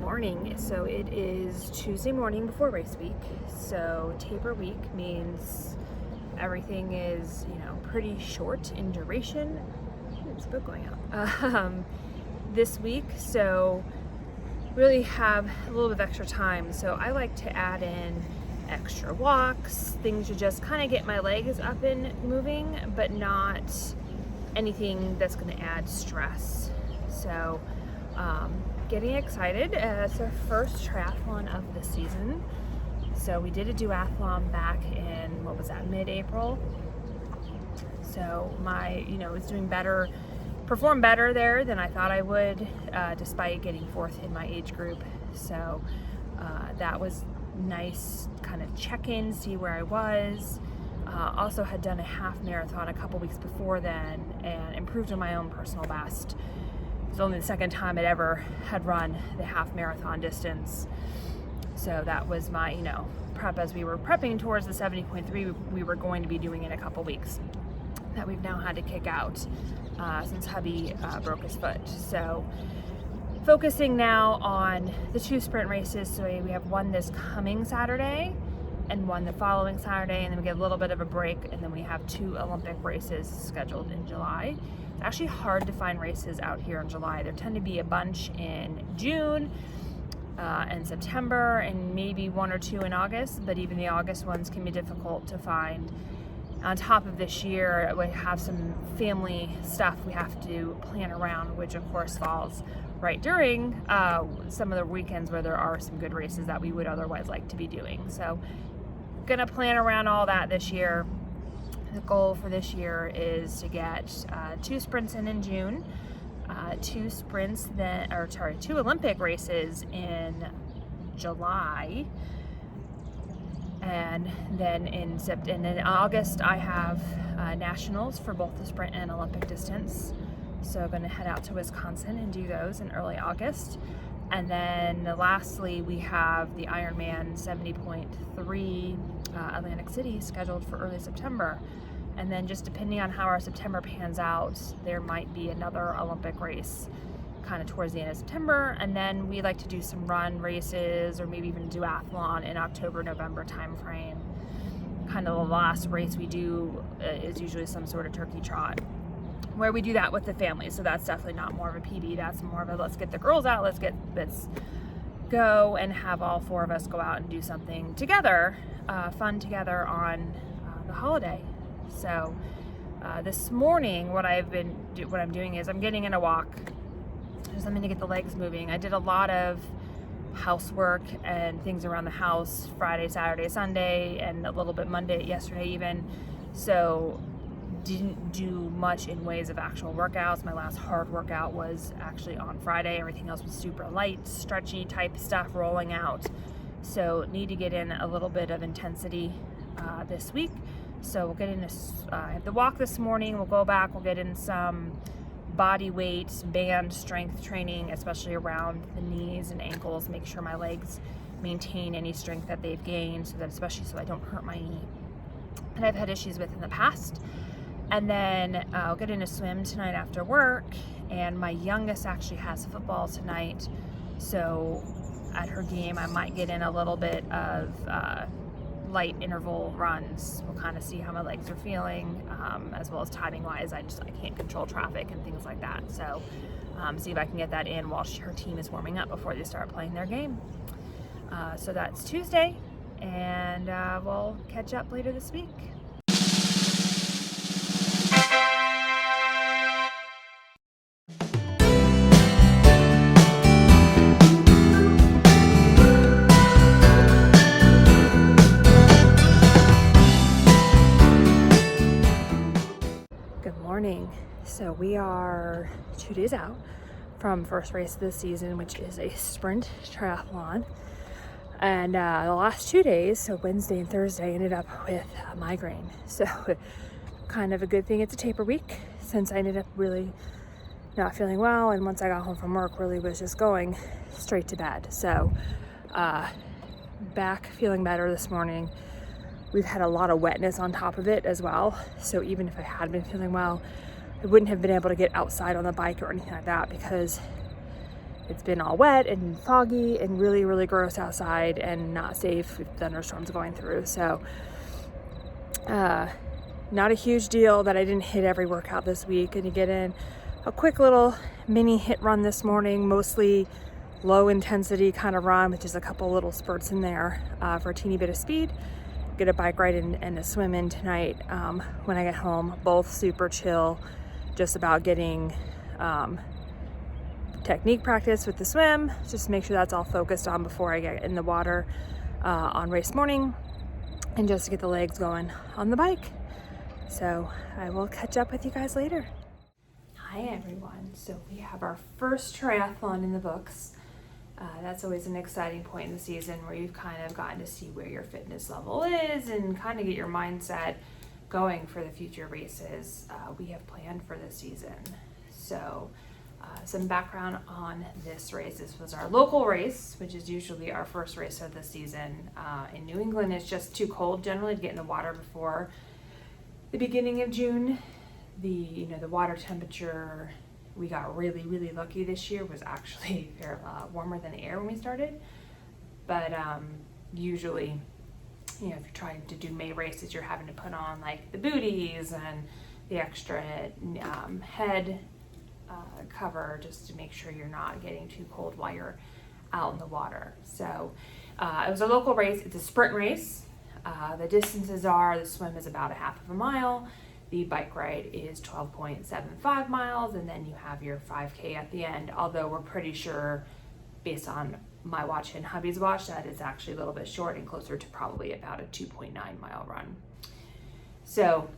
morning. So it is Tuesday morning before race week. So taper week means everything is, pretty short in duration. There's a book going out this week. So really have a little bit of extra time. So I like to add in extra walks, things to just kind of get my legs up and moving, but not anything that's going to add stress. So getting excited. It's our first triathlon of the season. So we did a duathlon back in, mid-April. So was doing better, performed better there than I thought I would, despite getting fourth in my age group. So that was nice, kind of check in, see where I was. Also had done a half marathon a couple weeks before then and improved on my own personal best. It was only the second time I'd ever had run the half marathon distance. So that was my, prep as we were prepping towards the 70.3 we were going to be doing in a couple weeks that we've now had to kick out since hubby broke his foot. So focusing now on the two sprint races. So we have one this coming Saturday and one the following Saturday, and then we get a little bit of a break, and then we have two Olympic races scheduled in July. It's actually hard to find races out here in July. There tend to be a bunch in June and September, and maybe one or two in August, but even the August ones can be difficult to find. On top of this year, we have some family stuff we have to plan around, which of course falls right during some of the weekends where there are some good races that we would otherwise like to be doing. So gonna plan around all that this year. The goal for this year is to get two sprints in June, two Olympic races in July, and then in August I have nationals for both the sprint and Olympic distance. So I'm going to head out to Wisconsin and do those in early August. And then lastly, we have the Ironman 70.3 Atlantic City scheduled for early September. And then just depending on how our September pans out, there might be another Olympic race kind of towards the end of September. And then we like to do some run races or maybe even duathlon in October, November timeframe. Kind of the last race we do is usually some sort of turkey trot, where we do that with the family. So that's definitely not more of a PB. That's more of a let's get the girls out, let's go and have all four of us go out and do something together, fun together on the holiday. So this morning, what I'm doing is I'm getting in a walk, just something to get the legs moving. I did a lot of housework and things around the house Friday, Saturday, Sunday, and a little bit Monday, yesterday even. So didn't do much in ways of actual workouts. My last hard workout was actually on Friday. Everything else was super light, stretchy type stuff rolling out. So need to get in a little bit of intensity this week. So we'll get in I have the walk this morning. We'll go back, we'll get in some body weight, band strength training, especially around the knees and ankles, make sure my legs maintain any strength that they've gained, especially so I don't hurt my knee that I've had issues with in the past. And then I'll get in a swim tonight after work, and my youngest actually has football tonight, so at her game I might get in a little bit of light interval runs. We'll kind of see how my legs are feeling, as well as timing wise. I can't control traffic and things like that, so see if I can get that in while her team is warming up before they start playing their game. So that's Tuesday, and we'll catch up later this week. So we are 2 days out from first race of the season, which is a sprint triathlon. And the last 2 days, so Wednesday and Thursday, ended up with a migraine. So kind of a good thing it's a taper week, since I ended up really not feeling well. And once I got home from work, really was just going straight to bed. So back feeling better this morning. We've had a lot of wetness on top of it as well. So even if I had been feeling well, I wouldn't have been able to get outside on the bike or anything like that, because it's been all wet and foggy and really, really gross outside and not safe with thunderstorms going through. So not a huge deal that I didn't hit every workout this week, and you get in a quick little mini hit run this morning, mostly low intensity kind of run with just a couple little spurts in there for a teeny bit of speed. Get a bike ride and a swim in tonight when I get home. Both super chill, just about getting technique practice with the swim, just make sure that's all focused on before I get in the water on race morning, and just to get the legs going on the bike. So I will catch up with you guys later. Hi everyone. So we have our first triathlon in the books. That's always an exciting point in the season where you've kind of gotten to see where your fitness level is and kind of get your mindset going for the future races we have planned for this season. So some background on this race. This was our local race, which is usually our first race of the season. In New England, it's just too cold generally to get in the water before the beginning of June. The water temperature, we got really, really lucky this year, was actually warmer than the air when we started. But usually, if you're trying to do May races, you're having to put on like the booties and the extra head cover just to make sure you're not getting too cold while you're out in the water. So it was a local race. It's a sprint race. The distances are, the swim is about a half of a mile. The bike ride is 12.75 miles, and then you have your 5K at the end, although we're pretty sure, based on my watch and hubby's watch, that it's actually a little bit short and closer to probably about a 2.9 mile run. So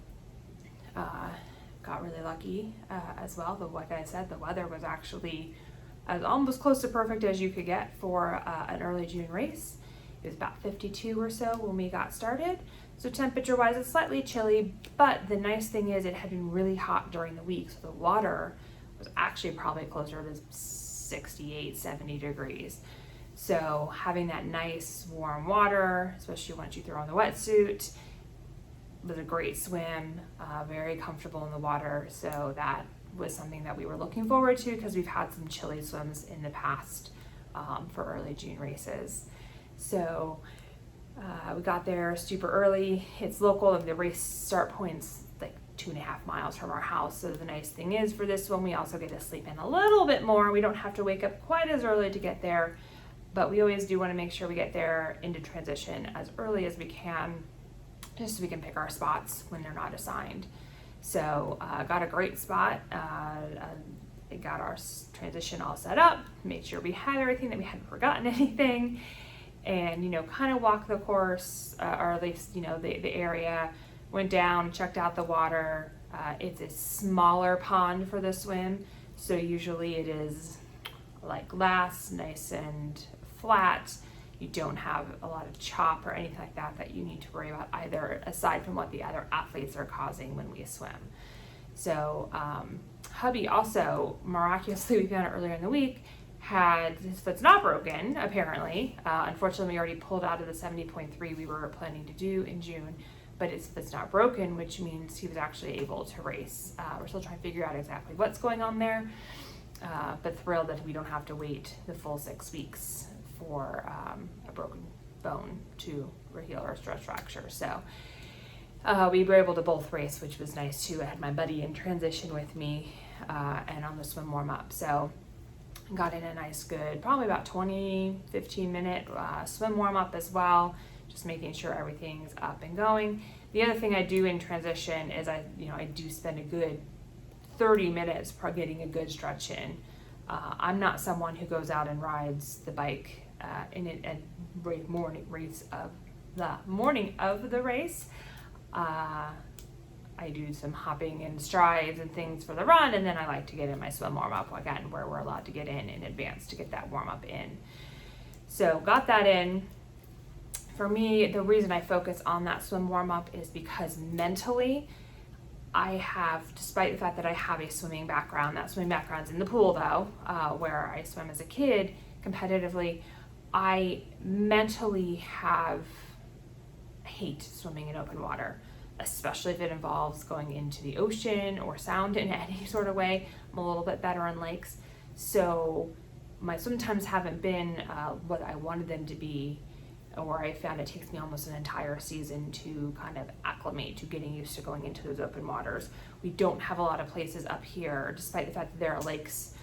got really lucky as well. But like I said, the weather was actually almost close to perfect as you could get for an early June race. It was about 52 or so when we got started. So temperature-wise, it's slightly chilly, but the nice thing is it had been really hot during the week, so the water was actually probably closer to 68, 70 degrees. So having that nice warm water, especially once you throw on the wetsuit, was a great swim, very comfortable in the water. So that was something that we were looking forward to because we've had some chilly swims in the past for early June races. So we got there super early. It's local, and the race start point's like 2.5 miles from our house. So the nice thing is for this one, we also get to sleep in a little bit more. We don't have to wake up quite as early to get there, but we always do want to make sure we get there into transition as early as we can, just so we can pick our spots when they're not assigned. So got a great spot. Got our transition all set up, made sure we had everything, that we hadn't forgotten anything. And, kind of walk the course, or at least, the area, went down, checked out the water. It's a smaller pond for the swim. So usually it is like glass, nice and flat. You don't have a lot of chop or anything like that you need to worry about either, aside from what the other athletes are causing when we swim. So hubby also, miraculously, we found it earlier in the week, had his foot's not broken, apparently. Unfortunately, we already pulled out of the 70.3 we were planning to do in June, but his foot's not broken, which means he was actually able to race. We're still trying to figure out exactly what's going on there, but thrilled that we don't have to wait the full 6 weeks for a broken bone to heal or stress fracture. So we were able to both race, which was nice too. I had my buddy in transition with me and on the swim warm-up. So got in a nice good, probably about 15 minute swim warm up as well, just making sure everything's up and going. The other thing I do in transition is I do spend a good 30 minutes getting a good stretch in. I'm not someone who goes out and rides the bike in a morning of the race. I do some hopping and strides and things for the run, and then I like to get in my swim warm-up again, where we're allowed to get in advance to get that warm-up in. So got that in. For me, the reason I focus on that swim warm-up is because mentally, I have, despite the fact that I have a swimming background, that swimming background's in the pool though, where I swam as a kid competitively, I mentally hate swimming in open water, especially if it involves going into the ocean or sound in any sort of way. I'm a little bit better on lakes. So my swim times haven't been what I wanted them to be, or I found it takes me almost an entire season to kind of acclimate to getting used to going into those open waters. We don't have a lot of places up here, despite the fact that there are lakes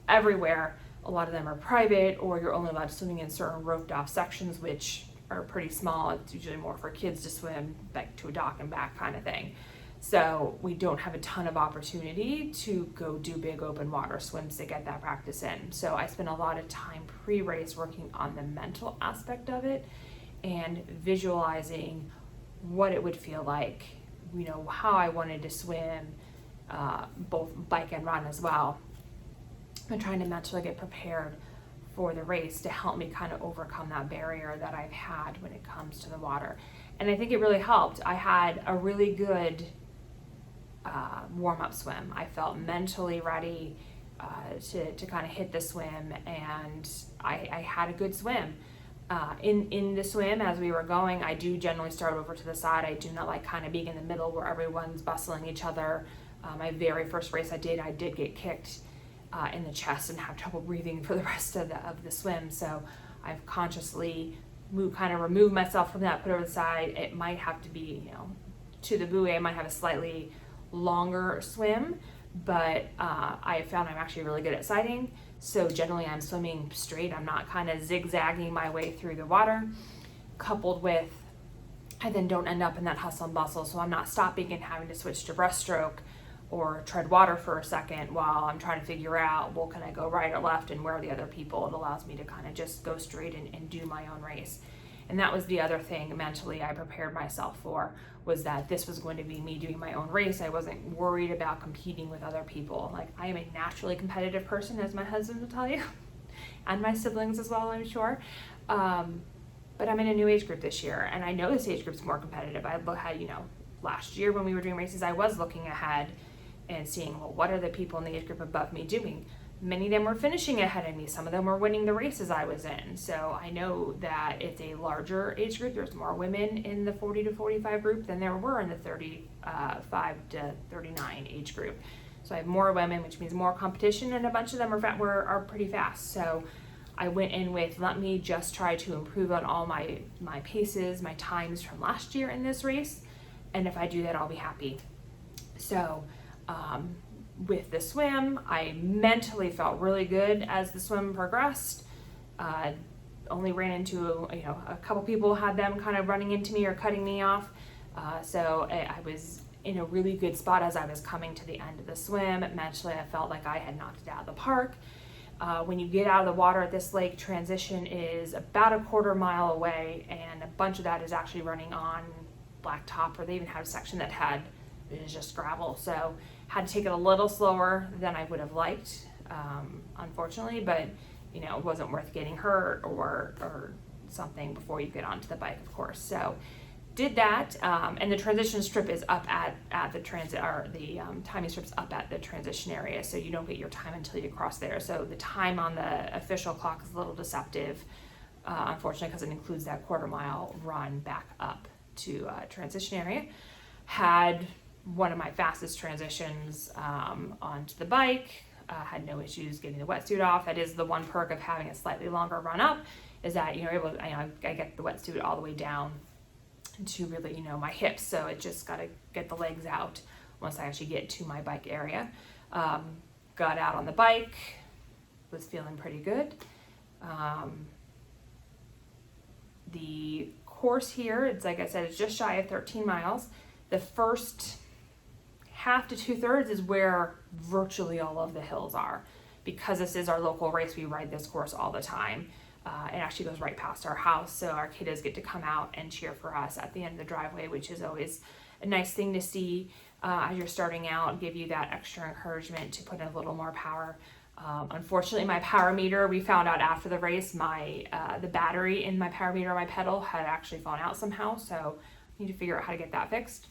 everywhere. A lot of them are private, or you're only allowed swimming in certain roped off sections, which are pretty small. It's usually more for kids to swim back to a dock and back kind of thing. So we don't have a ton of opportunity to go do big open water swims to get that practice in. So I spent a lot of time pre-race working on the mental aspect of it and visualizing what it would feel like, you know, how I wanted to swim, both bike and run as well. And trying to mentally get prepared for the race to help me kind of overcome that barrier that I've had when it comes to the water. And I think it really helped. I had a really good warm-up swim. I felt mentally ready to kind of hit the swim, and I had a good swim. In the swim, as we were going, I do generally start over to the side. I do not like kind of being in the middle where everyone's bustling each other. My very first race I did get kicked in the chest and have trouble breathing for the rest of the swim. So I've consciously removed myself from that, put over the side. It might have to be, you know, to the buoy. I might have a slightly longer swim, but I found I'm actually really good at sighting. So generally I'm swimming straight. I'm not kind of zigzagging my way through the water, coupled with I then don't end up in that hustle and bustle. So I'm not stopping and having to switch to breaststroke or tread water for a second while I'm trying to figure out, well, can I go right or left and where are the other people? It allows me to kind of just go straight and do my own race. And that was the other thing mentally I prepared myself for, was that this was going to be me doing my own race. I wasn't worried about competing with other people. Like, I am a naturally competitive person, as my husband will tell you, and my siblings as well, I'm sure. But I'm in a new age group this year, and I know this age group's more competitive. I had, you know, last year when we were doing races, I was looking ahead and seeing, well, what are the people in the age group above me doing? Many of them were finishing ahead of me. Some of them were winning the races I was in. So I know that it's a larger age group. There's more women in the 40 to 45 group than there were in the 35 to 39 age group. So I have more women, which means more competition, and a bunch of them are pretty fast. So I went in with, let me just try to improve on all my paces, my times from last year in this race. And if I do that, I'll be happy. So with the swim, I mentally felt really good as the swim progressed. Only ran into, you know, a couple people, had them kind of running into me or cutting me off. So I was in a really good spot as I was coming to the end of the swim. Mentally, I felt like I had knocked it out of the park. When you get out of the water at this lake, transition is about a quarter mile away, and a bunch of that is actually running on blacktop, or they even had a section that it was just gravel. So had to take it a little slower than I would have liked, unfortunately, but you know, it wasn't worth getting hurt or something before you get onto the bike, of course. So did that, and the transition strip is up at the transit, or the timing strip's up at the transition area, so you don't get your time until you cross there. So the time on the official clock is a little deceptive, unfortunately, because it includes that quarter mile run back up to transition area. Had one of my fastest transitions onto the bike. Had no issues getting the wetsuit off. That is the one perk of having a slightly longer run up, is that I get the wetsuit all the way down to really, you know, my hips. So it just got to get the legs out once I actually get to my bike area. Got out on the bike, was feeling pretty good. The course here, it's like I said, it's just shy of 13 miles. The first half to 2/3 is where virtually all of the hills are. Because this is our local race, we ride this course all the time. It actually goes right past our house, so our kiddos get to come out and cheer for us at the end of the driveway, which is always a nice thing to see as you're starting out, give you that extra encouragement to put in a little more power. Unfortunately, my power meter, we found out after the race, the battery in my power meter, my pedal, had actually fallen out somehow, so I need to figure out how to get that fixed.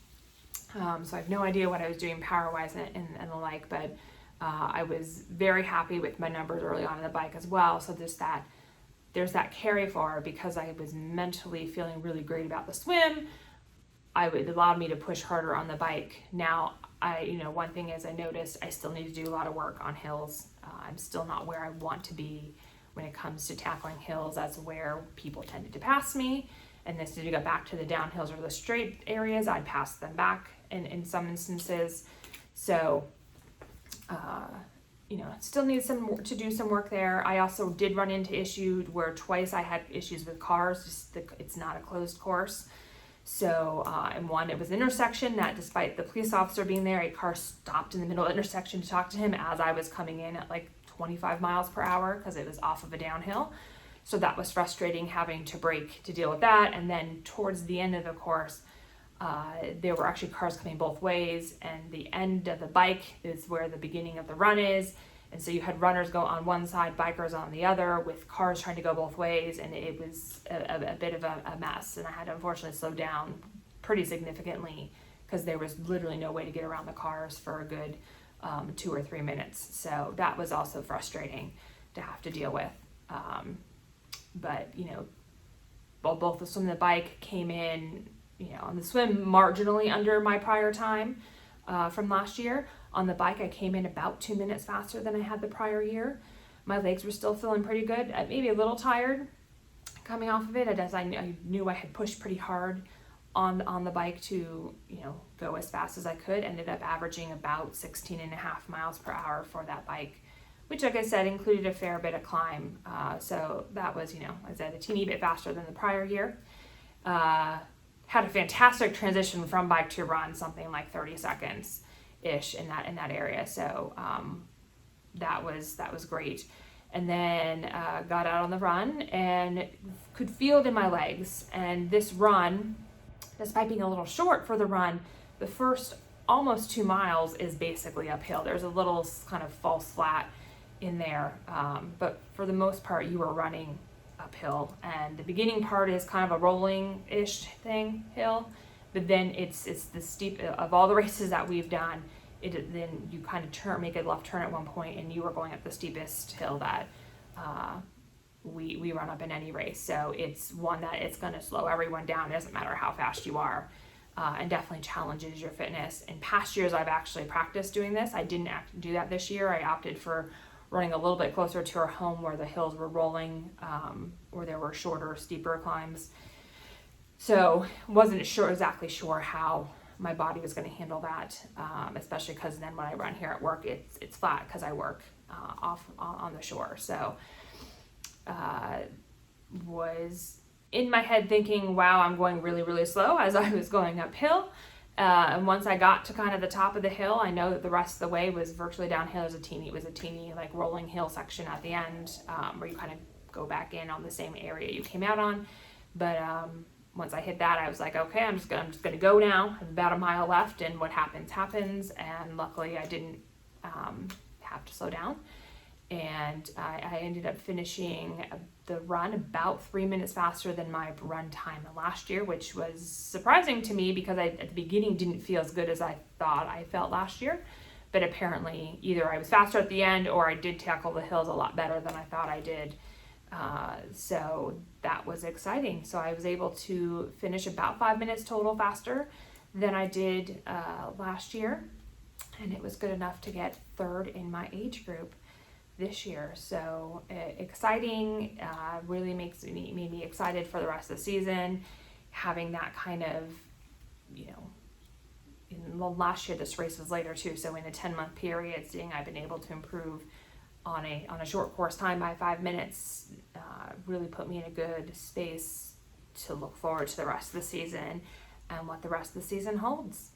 So I have no idea what I was doing power-wise and the like, but I was very happy with my numbers early on in the bike as well. So there's that carry forward, because I was mentally feeling really great about the swim. It allowed me to push harder on the bike. Now, one thing is I noticed I still need to do a lot of work on hills. I'm still not where I want to be when it comes to tackling hills. That's where people tended to pass me. And this to get back to the downhills or the straight areas, I'd pass them back in some instances. So, still need to do some work there. I also did run into issues where twice I had issues with cars. It's not a closed course. So, and one, it was an intersection that despite the police officer being there, a car stopped in the middle of the intersection to talk to him as I was coming in at like 25 miles per hour because it was off of a downhill. So that was frustrating, having to brake to deal with that. And then towards the end of the course, there were actually cars coming both ways, and the end of the bike is where the beginning of the run is. And so you had runners go on one side, bikers on the other, with cars trying to go both ways, and it was a bit of a mess. And I had to unfortunately slow down pretty significantly because there was literally no way to get around the cars for a good 2 or 3 minutes. So that was also frustrating to have to deal with. But both the swim and the bike came in, on the swim marginally under my prior time from last year. On the bike, I came in about 2 minutes faster than I had the prior year. My legs were still feeling pretty good, maybe a little tired coming off of it, as I knew I had pushed pretty hard on the bike to, go as fast as I could. Ended up averaging about 16.5 miles per hour for that bike, which, like I said, included a fair bit of climb. So that was, I said, a teeny bit faster than the prior year. Had a fantastic transition from bike to run, something like 30 seconds-ish in that area. So that was great. And then got out on the run and could feel it in my legs. And this run, despite being a little short for the run, the first almost 2 miles is basically uphill. There's a little kind of false flat in there, but for the most part you are running uphill, and the beginning part is kind of a rolling-ish hill, but then it's the steep of all the races that we've done. Then you kind of make a left turn at one point, and you are going up the steepest hill that we run up in any race. So it's one that it's going to slow everyone down. It doesn't matter how fast you are, and definitely challenges your fitness. In past years, I've actually practiced doing this. I didn't do that this year. I opted for running a little bit closer to our home where the hills were rolling, or there were shorter, steeper climbs. So wasn't exactly sure how my body was going to handle that, especially because then when I run here at work, it's flat because I work off on the shore. So was in my head thinking, wow, I'm going really, really slow as I was going uphill. And once I got to kind of the top of the hill, I know that the rest of the way was virtually downhill. It was a teeny like rolling hill section at the end, where you kind of go back in on the same area you came out on. But once I hit that, I was like, okay, I'm just gonna go now. I have about a mile left, and what happens. And luckily, I didn't have to slow down. And I ended up finishing the run about 3 minutes faster than my run time last year, which was surprising to me because I, at the beginning, didn't feel as good as I thought I felt last year. But apparently, either I was faster at the end or I did tackle the hills a lot better than I thought I did. So that was exciting. So I was able to finish about 5 minutes total faster than I did last year. And it was good enough to get third in my age group this year. So exciting, really made me excited for the rest of the season. Having that kind of, last year this race was later too, so in a 10-month period, seeing I've been able to improve on a short course time by 5 minutes really put me in a good space to look forward to the rest of the season and what the rest of the season holds.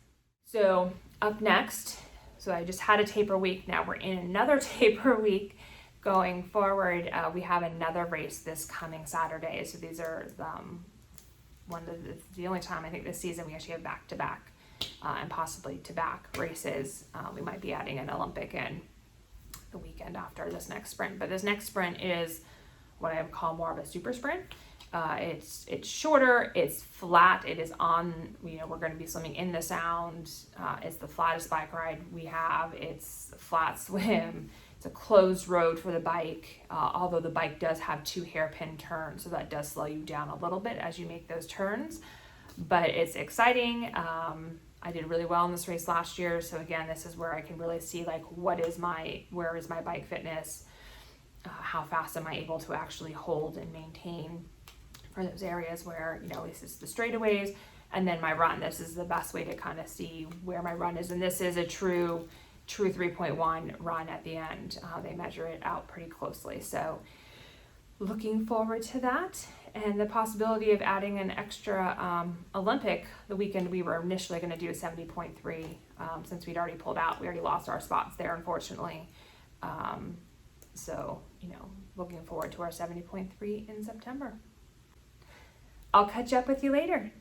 So up next, so I just had a taper week. Now we're in another taper week going forward. We have another race this coming Saturday. So these are the only time I think this season we actually have back-to-back and possibly to-back races. We might be adding an Olympic in the weekend after this next sprint. But this next sprint is what I would call more of a super sprint. It's shorter, it's flat, it is on, we're going to be swimming in the Sound. It's the flattest bike ride we have. It's a flat swim. It's a closed road for the bike, although the bike does have 2 hairpin turns, so that does slow you down a little bit as you make those turns. But it's exciting. I did really well in this race last year. So again, this is where I can really see like where is my bike fitness, how fast am I able to actually hold and maintain for those areas where, you know, this is the straightaways, and then my run. This is the best way to kind of see where my run is. And this is a true 3.1 run at the end. They measure it out pretty closely. So looking forward to that, and the possibility of adding an extra Olympic the weekend. We were initially going to do a 70.3 since we'd already pulled out. We already lost our spots there, unfortunately. So, you know, looking forward to our 70.3 in September. I'll catch up with you later.